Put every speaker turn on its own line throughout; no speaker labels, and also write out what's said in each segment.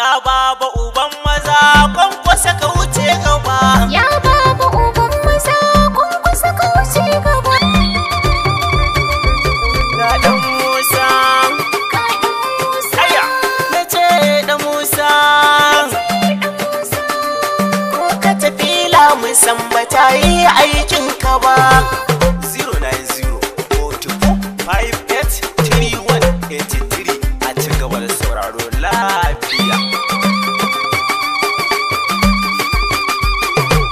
Ga baba uban maza kwankwasa ka wuce gaba.
Ya baba uban maza kwankwasa ka wuce gaba.
Ga dan Musa, aya na ce dan Musa, ko ka tafi lamusan ba ta yi aikin ka ba. 090-44-58-31-83 a ci gaba da sauraro lafiya.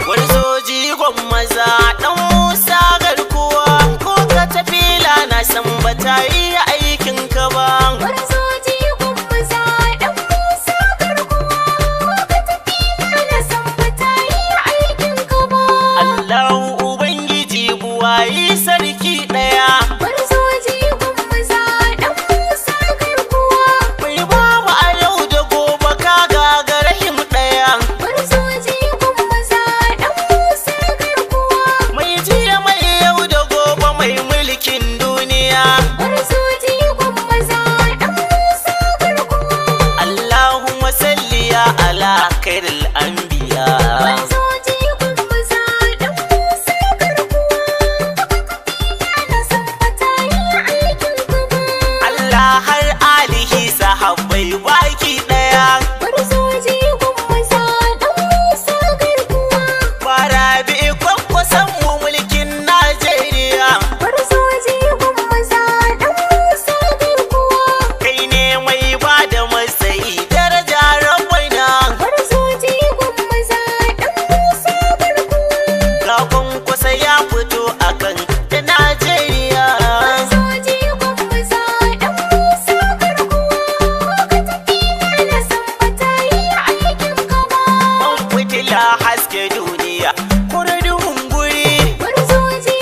Wani soji maza dan Musa garkuwa, ko ka tafi na san ba ta yi aikin ka ba.
Gwarzoji maza dan Musa garkuwa, ko ka tafi na san ba ta yi aikin ka ba.
Allahu Ubangiji buwayi sarki ɗaya.
Gwarzoji maza dan Musa garkuwa,
Mai babu a yau da gobe ka gagara him ɗaya.
gwarzoji maza dan Musa garkuwa,
Mai jiya mai yau da gobe mai mulkin duniya.
gwarzoji maza dan Musa garkuwa,
Allahumma salli ya ala khairil anbiya.
gwarzoji maza dan Musa garkuwa, na san ba ta yi aikin ka ba.
Allah har alihi sahabbai baki ɗaya.
Gwarzoji maza dan Musa garkuwa,
Fara bi kwankwason mu mulkin Najeriya.
gwarzoji maza dan Musa garkuwa,
Kai ne mai ba da matsayi daraja rabbana.
gwarzoji maza dan Musa garkuwa,
Ga kwankwasa ya fito akan da Najeriya.
gwarzoji maza dan Musa garkuwa, ka tafi na san ba ta yi aikin ka ba.
An fitila haske duniya kuma duhun guri.
Gwarzoji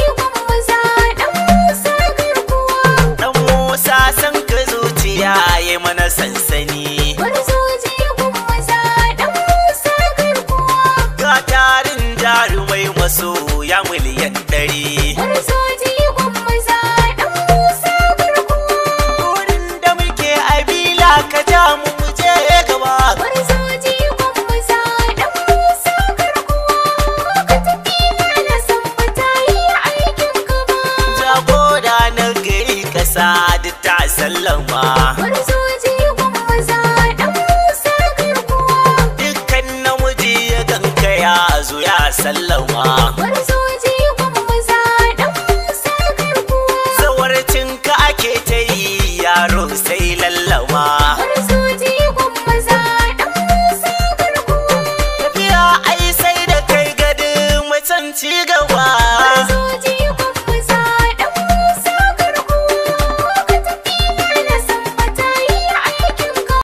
maza dan Musa garkuwa,
Dan Musa san ka zuciya ya mana sansani.
gwarzoji maza dan Musa garkuwa,
Ga tarin jarumai maso ya miliyan 100.
gwarzoji maza dan Musa garkuwa,
Wurin da muke abila ka ja mu je gaba.
gwarzoji maza dan Musa garkuwa, ka tafi na san ba ta yi aikin ka ba.
Jagora na gari kasa da ta sallama.
Gwarzoji maza dan Musa garkuwa,
Dukkan namiji ya ganka ya zo ya sallama.
gwarzoji maza dan Musa garkuwa,
Zawarcinka ake ta yi yaro sai lallama.
gwarzoji maza dan Musa garkuwa,
Tafiya ai sai da kai gadin mutan ci gaba.